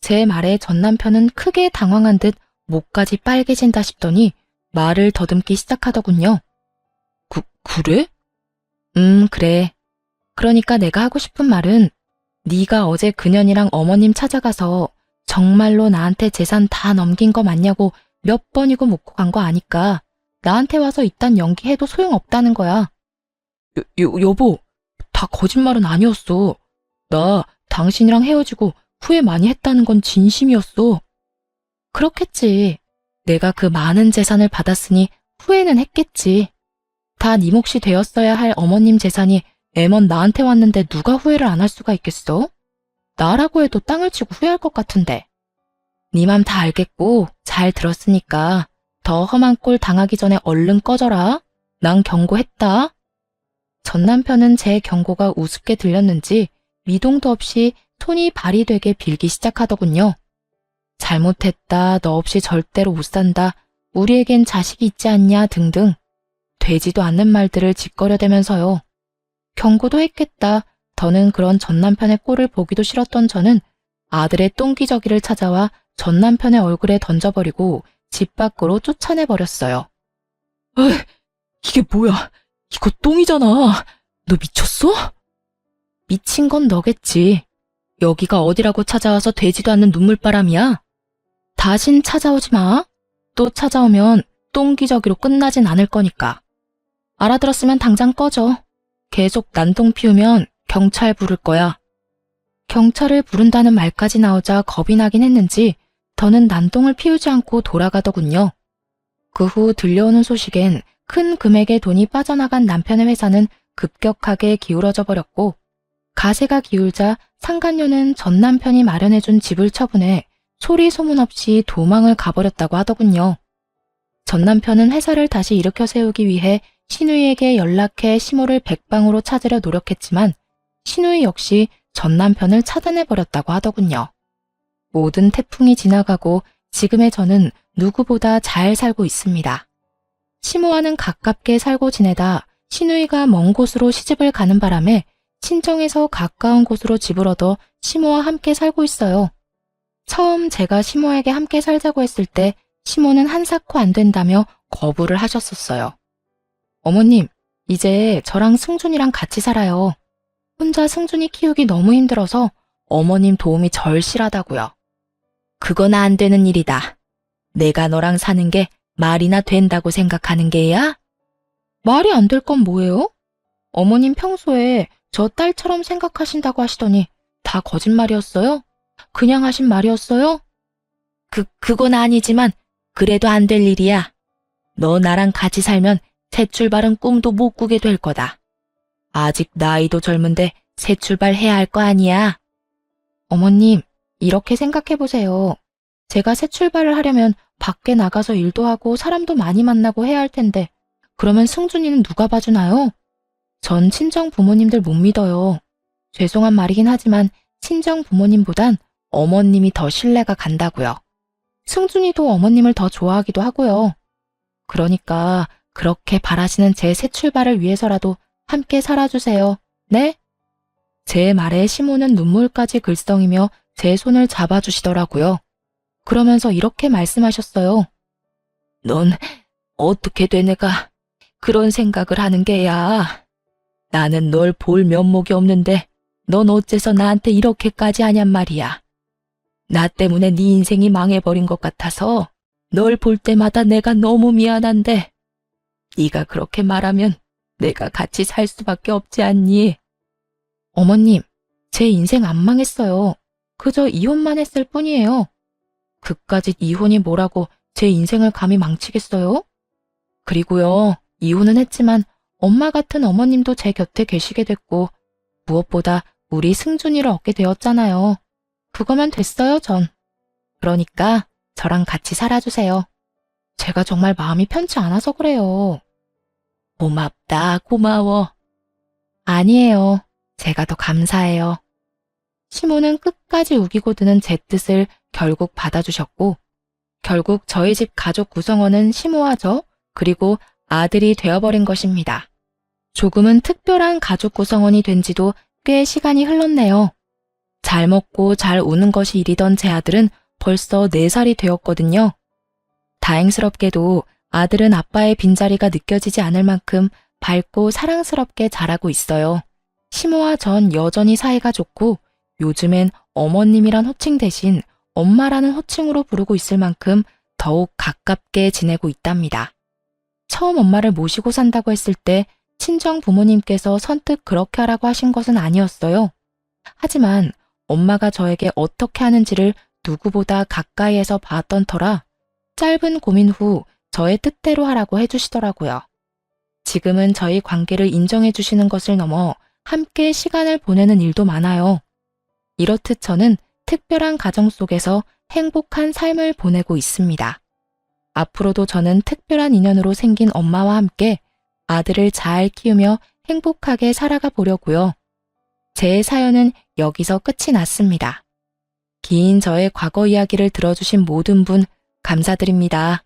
제 말에 전 남편은 크게 당황한 듯 목까지 빨개진다 싶더니 말을 더듬기 시작하더군요. 그래? 그래. 그러니까 내가 하고 싶은 말은 네가 어제 그년이랑 어머님 찾아가서 정말로 나한테 재산 다 넘긴 거 맞냐고 몇 번이고 묻고 간 거 아니까 나한테 와서 이딴 연기해도 소용없다는 거야. 여보, 다 거짓말은 아니었어. 나 당신이랑 헤어지고 후회 많이 했다는 건 진심이었어. 그렇겠지. 내가 그 많은 재산을 받았으니 후회는 했겠지. 다 네 몫이 되었어야 할 어머님 재산이 애먼 나한테 왔는데 누가 후회를 안 할 수가 있겠어? 나라고 해도 땅을 치고 후회할 것 같은데. 네 맘 다 알겠고 잘 들었으니까 더 험한 꼴 당하기 전에 얼른 꺼져라. 난 경고했다. 전 남편은 제 경고가 우습게 들렸는지 미동도 없이 손이 발이 되게 빌기 시작하더군요. 잘못했다, 너 없이 절대로 못 산다, 우리에겐 자식이 있지 않냐 등등 되지도 않는 말들을 짓거려대면서요. 경고도 했겠다. 더는 그런 전 남편의 꼴을 보기도 싫었던 저는 아들의 똥기저귀를 찾아와 전 남편의 얼굴에 던져버리고 집 밖으로 쫓아내버렸어요. 에이, 이게 뭐야? 이거 똥이잖아. 너 미쳤어? 미친 건 너겠지. 여기가 어디라고 찾아와서 되지도 않는 눈물바람이야. 다신 찾아오지 마. 또 찾아오면 똥기저귀로 끝나진 않을 거니까. 알아들었으면 당장 꺼져. 계속 난동 피우면 경찰 부를 거야. 경찰을 부른다는 말까지 나오자 겁이 나긴 했는지 더는 난동을 피우지 않고 돌아가더군요. 그 후 들려오는 소식엔 큰 금액의 돈이 빠져나간 남편의 회사는 급격하게 기울어져 버렸고 가세가 기울자 상간녀는 전 남편이 마련해준 집을 처분해 소리 소문 없이 도망을 가버렸다고 하더군요. 전 남편은 회사를 다시 일으켜 세우기 위해 신우이에게 연락해 시모를 백방으로 찾으려 노력했지만 신우이 역시 전 남편을 차단해버렸다고 하더군요. 모든 태풍이 지나가고 지금의 저는 누구보다 잘 살고 있습니다. 시모와는 가깝게 살고 지내다 신우이가 먼 곳으로 시집을 가는 바람에 친정에서 가까운 곳으로 집을 얻어 시모와 함께 살고 있어요. 처음 제가 시모에게 함께 살자고 했을 때 시모는 한사코 안 된다며 거부를 하셨었어요. 어머님, 이제 저랑 승준이랑 같이 살아요. 혼자 승준이 키우기 너무 힘들어서 어머님 도움이 절실하다고요. 그건 안 되는 일이다. 내가 너랑 사는 게 말이나 된다고 생각하는 게야? 말이 안 될 건 뭐예요? 어머님 평소에 저 딸처럼 생각하신다고 하시더니 다 거짓말이었어요? 그냥 하신 말이었어요? 그건 아니지만 그래도 안 될 일이야. 너 나랑 같이 살면 새 출발은 꿈도 못 꾸게 될 거다. 아직 나이도 젊은데 새 출발해야 할 거 아니야. 어머님, 이렇게 생각해보세요. 제가 새 출발을 하려면 밖에 나가서 일도 하고 사람도 많이 만나고 해야 할 텐데 그러면 승준이는 누가 봐주나요? 전 친정 부모님들 못 믿어요. 죄송한 말이긴 하지만 친정 부모님보단 어머님이 더 신뢰가 간다고요. 승준이도 어머님을 더 좋아하기도 하고요. 그러니까 그렇게 바라시는 제 새 출발을 위해서라도 함께 살아주세요. 네? 제 말에 시모는 눈물까지 글썽이며 제 손을 잡아주시더라고요. 그러면서 이렇게 말씀하셨어요. 넌 어떻게 돼 내가 그런 생각을 하는 게야. 나는 널 볼 면목이 없는데 넌 어째서 나한테 이렇게까지 하냔 말이야. 나 때문에 네 인생이 망해버린 것 같아서 널 볼 때마다 내가 너무 미안한데 네가 그렇게 말하면 내가 같이 살 수밖에 없지 않니? 어머님, 제 인생 안 망했어요. 그저 이혼만 했을 뿐이에요. 그까짓 이혼이 뭐라고 제 인생을 감히 망치겠어요? 그리고요, 이혼은 했지만 엄마 같은 어머님도 제 곁에 계시게 됐고 무엇보다 우리 승준이를 얻게 되었잖아요. 그거면 됐어요, 전. 그러니까 저랑 같이 살아주세요. 제가 정말 마음이 편치 않아서 그래요. 고맙다, 고마워. 아니에요. 제가 더 감사해요. 시모는 끝까지 우기고 드는 제 뜻을 결국 받아주셨고 결국 저희 집 가족 구성원은 시모와 저 그리고 아들이 되어버린 것입니다. 조금은 특별한 가족 구성원이 된 지도 꽤 시간이 흘렀네요. 잘 먹고 잘 우는 것이 일이던 제 아들은 벌써 4살이 되었거든요. 다행스럽게도 아들은 아빠의 빈자리가 느껴지지 않을 만큼 밝고 사랑스럽게 자라고 있어요. 시모와 전 여전히 사이가 좋고 요즘엔 어머님이란 호칭 대신 엄마라는 호칭으로 부르고 있을 만큼 더욱 가깝게 지내고 있답니다. 처음 엄마를 모시고 산다고 했을 때 친정 부모님께서 선뜻 그렇게 하라고 하신 것은 아니었어요. 하지만 엄마가 저에게 어떻게 하는지를 누구보다 가까이에서 봤던 터라 짧은 고민 후 저의 뜻대로 하라고 해주시더라고요. 지금은 저희 관계를 인정해 주시는 것을 넘어 함께 시간을 보내는 일도 많아요. 이렇듯 저는 특별한 가정 속에서 행복한 삶을 보내고 있습니다. 앞으로도 저는 특별한 인연으로 생긴 엄마와 함께 아들을 잘 키우며 행복하게 살아가 보려고요. 제 사연은 여기서 끝이 났습니다. 긴 저의 과거 이야기를 들어주신 모든 분 감사드립니다.